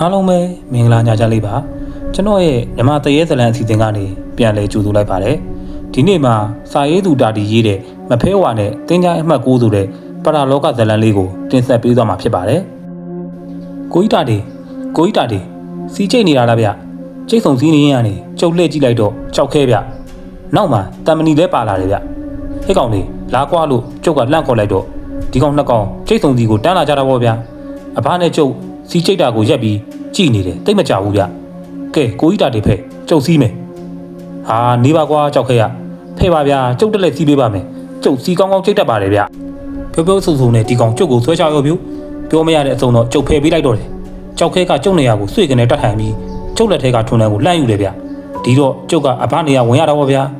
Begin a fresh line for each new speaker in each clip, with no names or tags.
အားလုံးပဲမင်္ဂလာညချလေးပါကျွန်တော်ရဲ့မြမတရေဇလန်အစီအစဉ်ကနေပြန်လည်ကြိုဆိုလိုက်ပါတယ်ဒီနေ့မှာစာရေးသူတာတီရေးတဲ့မဖဲဝါနဲ့တင်းကြိုင်းအမှတ်6ဆိုတဲ့ပရာလောကဇလန်လေးကိုတင်ဆက်ပေးသွားမှာဖြစ်ပါတယ်ကိုကြီးတာတီစီချိတ်နေတာလားဗျကျိတ်ဆုံစည်းနေရကနေကျုပ်လှည့်ကြည့်လိုက်တော့ကြောက်ခဲဗျနောက်မှာတမဏီလဲပါလာတယ်ဗျဟဲ့ကောင်လေးလာကွာလို့ကျုပ်ကလှန့်ခေါ်လိုက်တော့ဒီကောင်နှစ်ကောင်ကျိတ်ဆုံစည်းကိုတန်းလာကြတာပေါ့ဗျအဖားနဲ့ကျုပ်စီချိတ်တာကိုရက်ပြီးကြည်နေတယ်တိတ်မကြဘူးဗျကဲကိုကြီးတာတီဖဲကျုပ်စီးမယ်ဟာနေပါကွာကြောက်ခဲရဖဲပါဗျကျုပ်တက်လက်စီးပေးပါမယ်ကျုပ်စီကောင်းကောင်းချိတ်တတ်ပါတယ်ဗျပြောဆူဆူနဲ့ဒီကောင်ကျုပ်ကိုဆွဲချရောဗျပြောမရတဲ့အစုံတော့ကျုပ်ဖဲပေးလိုက်တော့တယ်ကြောက်ခဲကကျုပ်နေရာကိုဆွေကနေတတ်ထိုင်ပြီးကျုပ်လက်ထဲကထွန်းတန်းကိုလှမ်းယူတယ်ဗျဒီတော့ကျုပ်ကအဖနေရဝင်ရတော့ဗျာ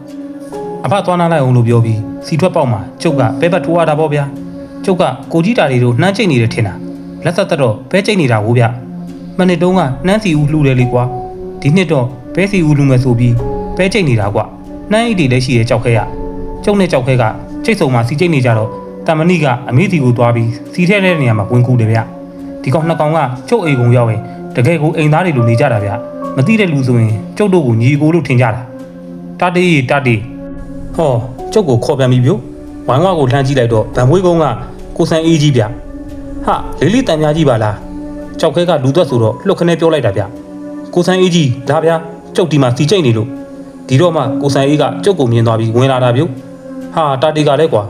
အဖသွားနာလိုက်အောင်လို့ပြောပြီးစီထွက်ပေါက်မှာကျုပ်ကပဲပတ်ထိုးရတာပေါ့ဗျာကျုပ်ကကိုကြီးတာတွေတို့နှမ်းချိတ်နေတယ်ထင်တာလက်သက်တော့ပဲချိတ်နေတာကိုဗျမနှစ်တုန်းကနှမ်းစီဦးလှူတယ်လေကွာဒီနှစ်တော့ဘဲစီဦးလှူမယ်ဆိုပြီးပဲချိတ်နေတာကွနှမ်းအိတ်တွေလည်းရှိတယ်ကြောက်ခဲရကျုပ်နဲ့ကြောက်ခဲကချိတ်ဆုံမှာစီချိတ်နေကြတော့တမဏိကအမေးစီကိုသွားပြီးစီထဲတဲ့နေရာမှာဝင်ကူတယ်ဗျဒီကောင်နှစ်ကောင်ကကျုပ်အိမ်ကုန်ရောက်ရင်တကယ်ကိုအိမ်သားတွေလိုနေကြတာဗျမသိတဲ့လူဆိုရင်ကျုပ်တို့ကိုညီကိုလို့ထင်ကြတာတာတီဟောကျုပ်ကိုခေါ်ပြန်ပြီဗျဝိုင်းဝါကိုလှမ်းကြည့်လိုက်တော့ဗန်မွေးကုန်းကကိုဆန်အေးကြီးဗျဟာလေးတန်များကြီးပါလားကြောက်ခဲကလူသက်ဆိုတော့လှုပ်ခနဲပြောလိုက်တာဗျကိုဆန်အေးကြီးဒါဗျကျုပ်ဒီမှာစီချိတ်နေလို့ဒီတော့မှကိုဆန်အေးကကျုပ်ကိုမြင်သွားပြီးဝင်လာတာဗျဟာတာတီကလည်းကွာ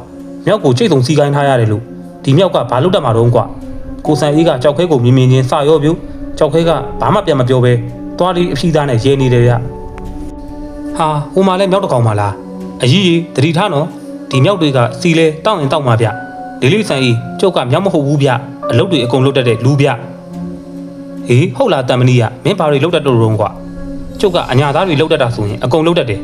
မြောက်ကိုချိတ်ဆုံစီကိုင်းထားရတယ်လို့ဒီမြောက်ကဘာလို့တက်မှာတော့ကွာကိုဆန်အေးကကြောက်ခဲကိုမြင်ချင်းစရောဗျကြောက်ခဲကဘာမှပြန်မပြောပဲသွားပြီးအဖြီးသားနဲ့ရဲနေတယ်ဗျဟာဟိုမှာလဲမြောက်တကောင်ပါလားအကြီးတတိထားနော်ဒီမြောက်တွေကစီလဲတောက်ရင်တောက်မှာဗျလေးဆန်အေးကျုပ်ကမြောက်မဟုတ်ဘူးဗျအလုပ်တွေအကုန်လုပ်တတ်တဲ့လူဗျဟေးဟုတ်လားတမဏိကမင်းဘာတွေလုပ်တတ်တော့ရုံကွာကျုပ်ကအညာသားတွေလုပ်တတ်တာဆိုရင်အကုန်လုပ်တတ်တယ်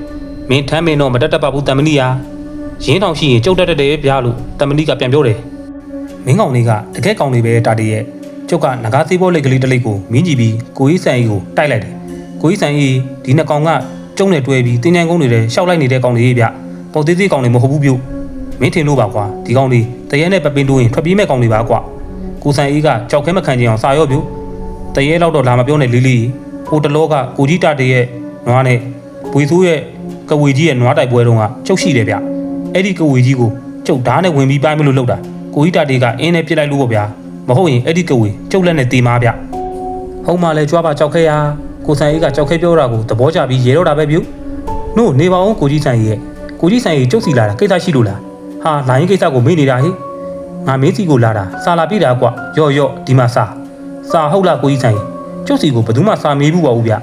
မင်းထမ်းမင်းတော့မတတ်တတ်ပါဘူးတမဏိရင်းတောင်ရှိရင်ကျုပ်တတ်တယ်ဗျာလို့တမဏိကပြန်ပြောတယ်မင်းကောင်လေးကတကယ်ကောင်လေးပဲတာတီရဲ့ကျုပ်ကငကားသေးဘောလိတ်ကလေးတစ်လိတ်ကိုမင်းကြည့်ပြီးကိုကြီးဆန်အေးကိုတိုက်လိုက်တယ်ကိုကြီးဆန်အေးဒီနှစ်ကောင်ကကျုံနဲ့တွဲပြီးတင်းချိုင်းကုန်းတွေထဲရှောက်လိုက်နေတဲ့ကောင်လေးဗျပေါသေးသေးကောင်လေးမဟုတ်ဘူးပြုမင်းထင်လို့ပါကွာဒီကောင်လေးတရဲနဲ့ပပင်းတိုးရင်ထွက်ပြေးမဲ့ကောင်လေးပါကွာကိုဆန်အေးကကြောက်ခဲမခံချင်အောင်စာရော့ပြုတရဲလောက်တော့လာမပြောနဲ့လီဟိုတလောကကိုကြီးတာတီရဲ့နွားနဲ့ဘွေဆိုးရဲ့ကဝေကြီးရဲ့နွားတိုက်ပွဲတုန်းကကျုပ်ရှိတယ်ဗျအဲ့ဒီကဝေကြီးကိုကျုပ်ဓာတ်နဲ့ဝင်ပြီးပိုင်းမလို့လှုပ်တာကိုကြီးတာတီကအင်းနဲ့ပြစ်လိုက်လို့ပေါ့ဗျာမဟုတ်ရင်အဲ့ဒီကဝေကျုပ်လက်နဲ့တေးမားဗျဟုတ်မှလဲကြွားပါကြောက်ခဲရကိုဆန်အေးကကြောက်ခဲပြောတာကိုသဘောကျပြီးရေတော့တာပဲပြုနို့နေပါအောင်ကိုကြီးဆန်အေးရဲ့ကိုကြီးဆန်အေးကျုပ်စီလာတာကိစ္စရှိလို့လားဟာလာရင်ကိစ္စကိုမေ့နေတာဟိငါမင်းစီကိုလာတာစာလာပြတာကွရော့ဒီမှာစာဟုတ်လားကိုကြီးဆန်အေးကျုပ်စီကိုဘယ်သူမှစာမေးဘူးပါဘူးဗျ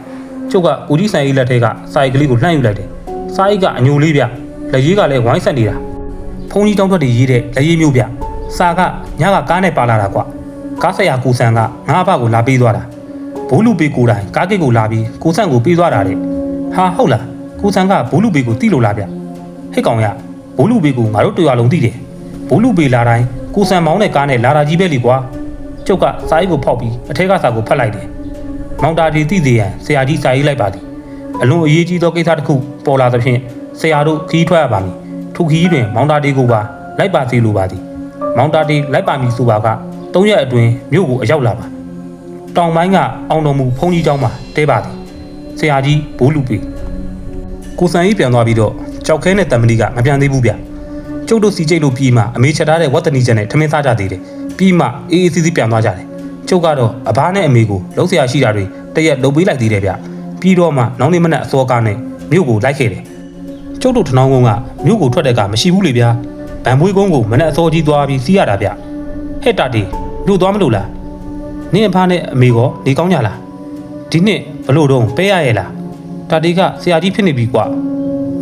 ကျုပ်ကကိုကြီးဆန်အေးလက်ထဲကစာအိတ်ကလေးကိုလှမ်းယူလိုက်တယ်စာအိတ်ကအညိုလေးဗျလက်ရေးကလည်းဝိုင်းဆက်နေတာဖုန်းကြီးတောင်းထွက်တွေရေးတဲ့လက်ရေးမျိုးဗျစာကညကကားနဲ့ပါလာတာကွကားဆက်ရကိုဆန်ကငါ့အဖကိုလာပေးသွားတာဘိုးလူပေးကိုတိုင်ကားကိတ်ကိုလာပြီးကိုဆန်ကိုပေးသွားတာတဲ့ဟာဟုတ်လားကိုဆန်ကဘိုးလူပေးကိုတိလို့လားဗျဟဲ့ကောင်ရဘိုးလူပေးကိုငါတို့တွေ့ရလုံးသိတယ်ဘိုးလူပေးလာတိုင်းကိုဆန်မောင်းတဲ့ကားနဲ့လာတာကြီးပဲလေကွာကျုပ်ကစာရေးကိုဖောက်ပြီးအထက်ကစာကိုဖတ်လိုက်တယ်မောင်တာဒီသိသေးရန်ဆရာကြီးစာရေးလိုက်ပါသည်အလွန်အရေးကြီးသောကိစ္စတစ်ခုပေါ်လာသဖြင့်ဆရာတို့ခီးထွက်ရပါမည်ထိုခီးတွင်မောင်တာဒီကိုပါလိုက်ပါစေလိုပါသည်မောင်တာဒီလိုက်ပါမည်ဆိုပါက3ရက်အတွင်းမြို့ကိုအရောက်လာပါတောင်ပိုင်းကအောင်တော်မူဖုန်ကြီးကျောင်းမှာတဲပါသည်ဆရာကြီးဘိုးလူပေကိုဆန်ကြီးပြန်သွားပြီးတော့ကြောက်ခဲနဲ့တမဏိကမပြန်သေးဘူးဗျကျုပ်တို့စီကျိတ်လို့ပြီးမှအမေချက်ထားတဲ့ဝတ်တနီချက်နဲ့ထမင်းစားကြသေးတယ်ပြီးမှအေးအေးစီးစီးပြန်သွားကြတယ်ကျုပ်ကတော့အဘားနဲ့အမေကိုလုံးဆရာရှိတာတွေတရက်လုပ်ပေးလိုက်သေးတယ်ဗျပြီးတော့မှနောက်နေ့မနက်အစောကားနဲ့မြို့ကိုလိုက်ခဲ့တယ်ကျုပ်တို့ထနောင်းကုန်းကမြို့ကိုထွက်တဲ့ကမရှိဘူးလေဗျာဗန်မွေးကုန်းကိုမနက်အစောကြီးသွားပြီးစီးရတာဗျဟဲ့တာတီမြို့သွားမလို့လားနင်းအဖားနဲ့အမေကောနေကောင်းကြလားဒီနှစ်ဘလို့တော့ပဲရရဲ့လားတာတီကဆရာကြီးဖြစ်နေပြီကွာ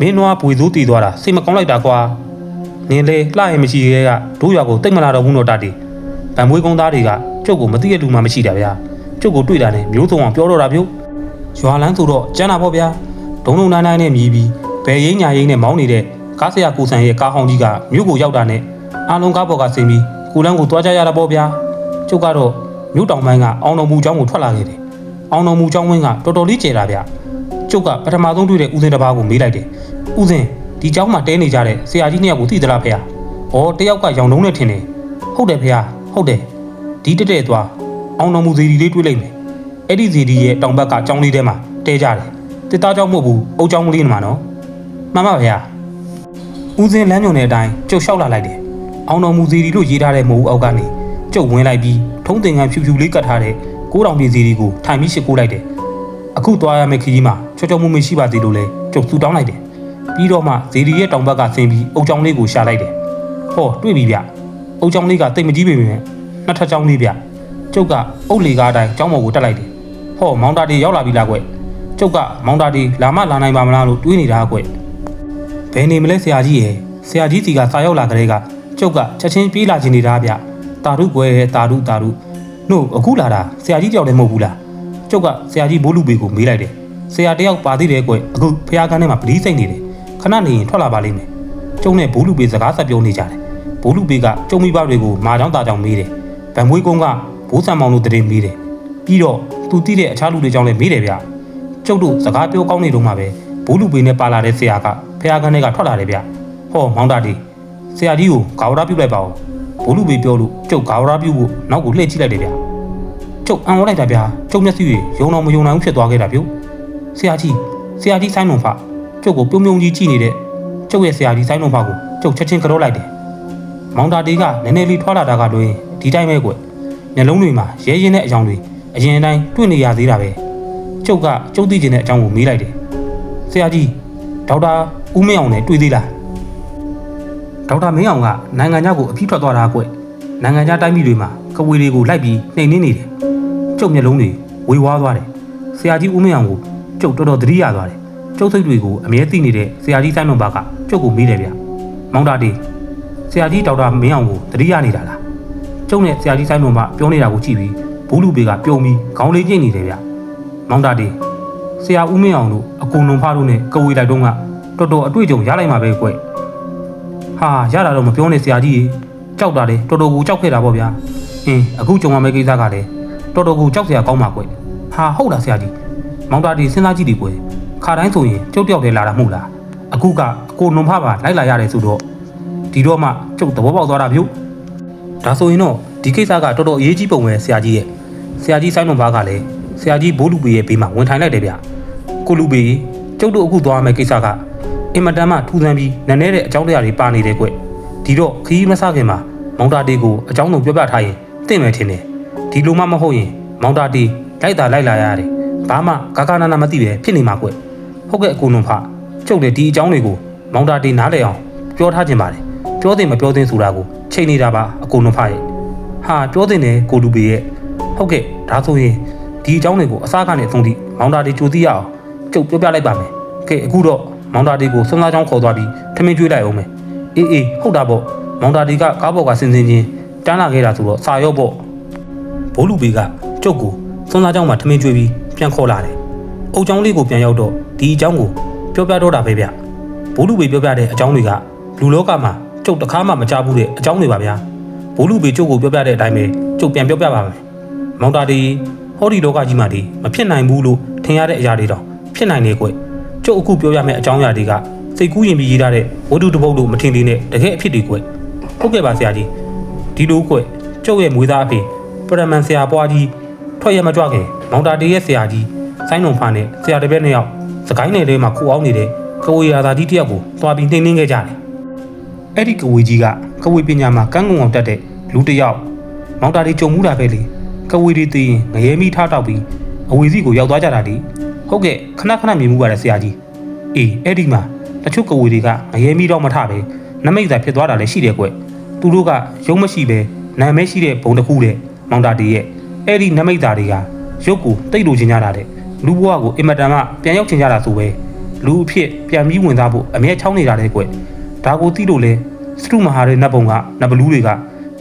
မင်းနွားပွေစိုးတည်သွားတာစိတ်မကောင်းလိုက်တာကွာနင်းလေလှရင်မရှိရဲကတို့ရွာကိုတိတ်မလာတော့ဘူးတော့တာတီဗန်မွေးကုန်းသားတွေကကျုပ်ကိုမသိရလူမှမရှိတာဗျာကျုပ်ကိုတွေ့တာနဲ့မျိုးစုံအောင်ပြောတော့တာဗျရွာလန်းဆိုတော့ကျန်းတာပေါ့ဗျာဒုံနိုင်နဲ့မြည်ပြီးဘယ်ရင်းညာရင်းနဲ့မောင်းနေတဲ့ကားဆရာကိုဆန်ရဲ့ကားဟောင်းကြီးကမြို့ကိုရောက်တာနဲ့အားလုံးကားပေါ်ကဆင်းပြီးကိုလန်းကိုတွားကြရတာပေါ့ဗျာကျုပ်ကတော့မြို့တောင်ပိုင်းကအောင်တော်မူကျောင်းကိုထွက်လာခဲ့တယ်အောင်တော်မူကျောင်းဝင်းကတော်တော်လေးကျယ်တာဗျကျုပ်ကပထမဆုံးတွေ့တဲ့ဦးစင်တစ်ပါးကိုမေးလိုက်တယ်ဦးစင်ဒီကျောင်းမှာတဲနေကြတဲ့ဆရာကြီးနှစ်ယောက်ကိုသိသလားဖေ။ဩတယောက်ကရောင်တုံးနဲ့ထင်တယ်ဟုတ်တယ်ဖေဟုတ်တယ်ဒီတက်သွားအောင်တော်မူစီဒီလေးတွေ့လိုက်မယ် အဲ့ဒီစီဒီရဲ့တောင်ဘက်ကကျောင်းလေးထဲမှာတဲကြတယ်တစ်သားကျောင်းမဟုတ်ဘူးအုတ်ကျောင်းကလေးနေမှာနော်မှန်ပါဗျာဦးစင်းလမ်းညွန်တဲ့အတိုင်းကျုပ်လျှောက်လာလိုက်တယ်အောင်တော်မူစီဒီလို့ရေးထားတဲ့မဟုတ်အောက်ကနေကျုပ်ဝင်လိုက်ပြီးထုံးတင်ကန်ဖြူဖြူလေးကတ်ထားတဲ့9000ပြည်စီဒီကိုထိုင်ပြီးရှစ်ကိုလိုက်တယ်အခုသွားရမယ့်ခရီးမှာချောချောမွေ့မွေ့ရှိပါသေးလို့လဲကျုပ်ဆူတောင်းလိုက်တယ်ပြီးတော့မှဇီဒီရဲ့တောင်ဘက်ကဆင်းပြီးအုတ်ကျောင်းလေးကိုရှာလိုက်တယ်ဟောတွေ့ပြီဗျအုတ်ကျောင်းလေးကတိတ်မကြီးပေမဲ့နှစ်ထပ်ကျောင်းလေးဗျကျုပ်ကအုတ်လေကားအတိုင်းကျောင်းပေါ်ကိုတက်လိုက်တယ်ဟောမောင်တာတီရောက်လာပြီလားကွကျုပ်ကမောင်တာတီလာမလာနိုင်ပါမလားလို့တွေးနေတာကွဘယ်နေမလဲဆရာကြီးရဲ့ဆရာကြီးစီကစာရောက်လာကြတဲ့ကကျုပ်ကချက်ချင်းပြေးလာခြင်းနေတာဗျတာရုကွယ်တာရုနို့အခုလာတာဆရာကြီးကြောက်တယ်မဟုတ်ဘူးလားကျုပ်ကဆရာကြီးဘိုးလူပေကိုမေးလိုက်တယ်ဆရာတယောက်ပါသေးတယ်ကွအခုဖះကန်းထဲမှာပလီးစိတ်နေတယ်ခဏနေရင်ထွက်လာပါလိမ့်မယ်ကျုံနဲ့ဘိုးလူပေစကားဆက်ပြောနေကြတယ်ဘိုးလူပေကကျုံမိဘတွေကိုမာချောင်းတာချောင်းမေးတယ်ဗံမွေးကုန်းကဘိုးဆံမောင်တို့တရင်မေးတယ်ပြီးတော့သူတိတဲ့အခြားလူတွေကြောင့်လည်းမေးတယ်ဗျကျုပ်တို့စကားပြောကောင်းနေတော့မှပဲဘိုးလူပေနဲ့ပါလာတဲ့ဆရာကဖះကန်းထဲကထွက်လာတယ်ဗျဟောမောင်တာတီဆရာကြီးကိုဂါဝရပြုတ်လိုက်ပါဦးဘိုးလူပေပြောလို့ကျုပ်ဂါဝရပြုတ်ဖို့နောက်ကိုလှည့်ကြည့်လိုက်တယ်ဗျကျုပ်အံ့ဩလိုက်တာဗျကျုပ်မျက်စိတွေယုံတော်မယုံနိုင်ဘူးဖြစ်သွားခဲ့တာဗျဆရာကြီးဆိုင်းလုံးဖကျုပ်ကိုပြုံးပြုံးကြီးကြည့်နေတဲ့ကျုပ်ရဲ့ဆရာကြီးဆိုင်းလုံးဖကိုကျုပ်ချက်ချင်းကြောလိုက်တယ်မောင်တာတီကနည်းနည်းလေးထွာလာတာကလွင်ဒီတိုင်းပဲကွမျက်လုံးတွေမှာရဲရင်တဲ့အကြောင်းတွေအရင်တိုင်းတွေ့နေရသေးတာပဲကျုပ်ကကျုပ်သိချင်တဲ့အကြောင်းကိုမေးလိုက်တယ်ဆရာကြီးဒေါက်တာဦးမင်းအောင်နဲ့တွေ့သေးလားဒေါက်တာမင်းအောင်ကနိုင်ငံခြားကိုအပြည့်ထွက်သွားတာကွနိုင်ငံခြားတိုင်းပြည်တွေမှာကဝေတွေကိုလိုက်ပြီးနှိမ်နှင်းနေတယ်ကျုပ်မျက်လုံးတွေဝေဝါးသွားတယ်ဆရာကြီးဦးမင်းအောင်ကိုကျုပ်တော်တော်သတိရသွားတယ်ကျုပ်စိတ်တွေကိုအမြဲသိနေတဲ့ဆရာကြီးဆိုင်းလုံးပါကကျုပ်ကိုမေးတယ်ဗျမောင်တာတီဆရာကြီးဒေါက်တာမင်းအောင်ကိုသတိရနေတာလားကျုပ်နဲ့ဆရာကြီးဆိုင်းလုံးပါပြောနေတာကိုကြည့်ပြီးဘူးလူပေကပြုံးပြီးခေါင်းလေးကျိတ်နေတယ်ဗျမောင်တာတီဆရာဦးမင်းအောင်တို့အကုန်လုံးဖားတို့နဲ့ကဝေလိုက်တော့ကတော်တော်အတွေ့အကြုံရလိုက်မှာပဲကွဟာရတာတော့မပြောနဲ့ဆရာကြီးကြောက်တာလေတော်တော်ကိုကြောက်ခဲ့တာပေါ့ဗျာအခုကြုံရမယ့်ကိစ္စကလည်းတော်တော်ကိုကြောက်စရာကောင်းပါကွဟာဟုတ်လားဆရာကြီးမောင်တာတီစဉ်းစားကြည့်ဒီကွခါတိုင်းဆိုရင်ကျုပ်တယောက်တည်းလာတာမဟုတ်လားအခုကကိုနုံဖပါလိုက်လာရတယ်ဆိုတော့ဒီတော့မှကျုပ်သဘောပေါက်သွားတာဗျဒါဆိုရင်တော့ဒီကိစ္စကတော်တော်အရေးကြီးပုံပဲဆရာကြီးရဲ့ဆရာကြီးဆိုင်းလုံးပါကလည်းဆရာကြီးဘိုးလူပေရဲ့ဘေးမှာဝင်ထိုင်လိုက်တယ်ဗျကိုလူပေကျုပ်တို့အခုသွားမယ့်ကိစ္စကအင်မတန်မှထူးဆန်းပြီးနည်းနည်းတဲ့အကြောင်းတရားတွေပါနေတယ်ကွဒီတော့ခီးမဆခင်မှာမောင်တာတီကိုအကြောင်းကိုပြောပြထားရင်သိမယ်ထင်တယ်ဒီလိုမှမဟုတ်ရင်မောင်တာတီလိုက်လာရတယ်ဘာမှကာကနာနာမသိပဲဖြစ်နေမှာကွဟုတ်ကဲ့အကိုနုံဖကျုပ်လည်းဒီအကြောင်းတွေကိုမောင်တာတီနားလည်အောင်ပြောထားခြင်းပါတယ်ပြောတင်မပြောတင်ဆိုတာကိုချိန်နေတာပါအကိုနုံဖရဲ့ဟာပြောတင်တယ်ကိုလူပေရဲ့ဟုတ်ကဲ့ဒါဆိုရင်ဒီအကြောင်းတွေကိုအစားကနေအဆုံးထိမောင်တာတီကြိုသိရအောင်ကျုပ်ပြောပြလိုက်ပါမယ်ကဲအခုတော့မောင်တာတီကိုစွန်းစားချောင်းခေါ်သွားပြီးထမင်းကျွေးလိုက်အောင်မယ်အေးဟုတ်တာပေါ့မောင်တာတီကကားပေါ်ကဆင်းချင်းတန်းလာခဲ့တာဆိုတော့စာရော့ပေါ့ဘိုးလူပေကကျုပ်ကိုစွန်းစားချောင်းမှာထမင်းကျွေးပြီးပြန်ခေါ်လာတယ်အုတ်ချောင်းလေးကိုပြန်ရောက်တော့ဒီအကြောင်းကိုပြောပြတော့တာပဲဗျဘိုးလူပေပြောပြတဲ့အကြောင်းတွေကလူလောကမှာကျုပ်တခါမှမကြားဘူးတဲ့အကြောင်းတွေပါဗျာဘိုးလူပေကျုပ်ကိုပြောပြတဲ့အတိုင်းပဲကျုပ်ပြန်ပြောပြပါမယ်မောင်တာတီဟောဒီလောကကြီးမှာဒီမဖြစ်နိုင်ဘူးလို့ထင်ရတဲ့အရာတွေတော့ဖြစ်နိုင်နေကွကျုပ်အခုပြောပြမယ့်အကြောင်းအရာတွေကစိတ်ကူးရင်ပြီးရေးထားတဲ့ဝတ္ထုတစ်ပုဒ်လို့မထင်သေးနဲ့တကယ်အဖြစ်တွေကွဟုတ်ကဲ့ပါဆရာကြီးဒီလိုကွကျုပ်ရဲ့မွေးသားအဖေပရမန်ဆရာပွားကြီးထွက်ရမကြွခင်မောင်တာတီရဲ့ဆရာကြီးဆိုင်းလုံးဖားနဲ့ဆရာတပည့်နှစ်ယောက်စကိုင်းနယ်ထဲမှာခိုးအောင်နေတဲ့ကဝေရာသာကြီးတယောက်ကိုသွားပြီးနှိမ်နှင်းခဲ့ကြတယ်အဲ့ဒီကဝေကြီးကကဝေပညာမှာကန်းကုံအောင်တက်တဲ့လူတစ်ယောက်မောင်တာတီကြုံမှုတာပဲလေကဝေတွေသိရင်ငရဲမီထားတောက်ပြီးအဝေစီကိုရောက်သွားကြတာလေဟုတ်ကဲ့ခဏမြင်မှုပါတယ်ဆရာကြီးအဲ့ဒီမှာတချို့ကဝေတွေကငရဲမီတော့မထပဲနမိတ်သာဖြစ်သွားတာလည်းရှိတယ်ကွသူတို့ကရုံးမရှိပဲနာမဲရှိတဲ့ဘုံတစ်ခုတဲ့မောင်တာတီရဲ့အဲ့ဒီနမိတ်သားတွေကရုပ်ကိုတိတ်လို့ချင်ကြတာတဲ့လူဘဝကိုအင်မတန်မှပြန်ရောက်ချင်ကြတာဆိုပဲလူအဖြစ်ပြန်ပြီးဝင်သားဖို့အမြဲချောင်းနေတာတဲ့ကွဒါကိုသိလို့လဲစတုမဟာရဲ့နတ်ဘုံကနတ်ဘလူးတွေက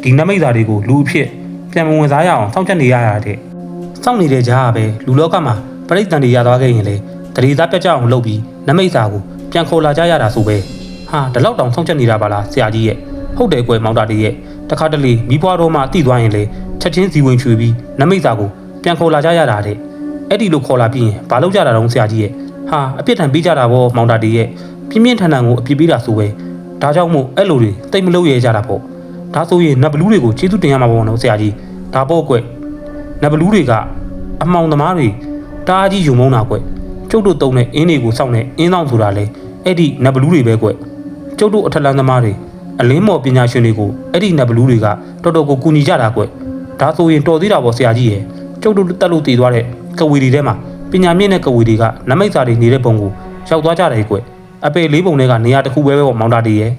ဒီနမိတ်သားတွေကိုလူအဖြစ်ပြန်မဝင်စားရအောင်စောင့်ချက်နေရတာတဲ့စောင့်နေတဲ့ကြားကပဲလူလောကမှာပရိသတ်တွေရသွားခဲ့ရင်လေတရေသားပြတ်ကြအောင်လုပ်ပြီးနမိတ်သားကိုပြန်ခေါ်လာကြရတာဆိုပဲဟာဒီလောက်တောင်စောင့်ချက်နေတာပါလားဆရာကြီးရဲ့ဟုတ်တယ်ကွမောင်တာတီရဲ့တခါတလေမိဘတော်မှတိသွားရင်လေချက်ချင်းစီဝင်ချွေပြီးနမိတ်သားကိုပြန်ခေါ်လာကြရတာတဲ့အဲ့ဒီလိုခေါ်လာပြီးရင်ဘာလုပ်ကြတာတုံးဆရာကြီးရဲ့ဟာအပြစ်ထန်ပေးကြတာဗောမောင်တာတီရဲ့ပြင်းပြင်းထန်ထန်ကိုအပြစ်ပေးတာဆိုပဲဒါကြောင့်မို့အဲ့လိုတွေတိတ်မလုပ်ရကြတာပေါ့ဒါဆိုရင်နတ်ဘလူးတွေကိုကျေးဇူးတင်ရမှာပေါ့နော်ဆရာကြီးဒါပေါ့ကွနတ်ဘလူးတွေက အမှောင်သမားတွေတားကြီးယူမုန်းတာကွကျုပ်တို့တုံးတဲ့အင်းတွေကိုစောင့်နေအင်းဆောင်ဆိုတာလေအဲ့ဒီနတ်ဘလူးတွေပဲကွကျုပ်တို့အထက်လန်းသမားတွေအလင်းမော်ပညာရှင်တွေကိုအဲ့ဒီနတ်ဘလူးတွေကတော်တော်ကိုကူညီကြတာကွဒါဆိုရင်တော်သေးတာပေါ့ဆရာကြီးရဲ့ကျုပ်တို့တက်လို့တည်သွားတဲ့ကဝီတွေထဲမှာပညာမြင့်တဲ့ကဝီတွေကနမိတ်စာတွေနေတဲ့ပုံကိုရောက်သွားကြတယ်ကွအပေလေးပုံတွေကနေရာတစ်ခုပဲပေါ့မောင်တာတီရဲ့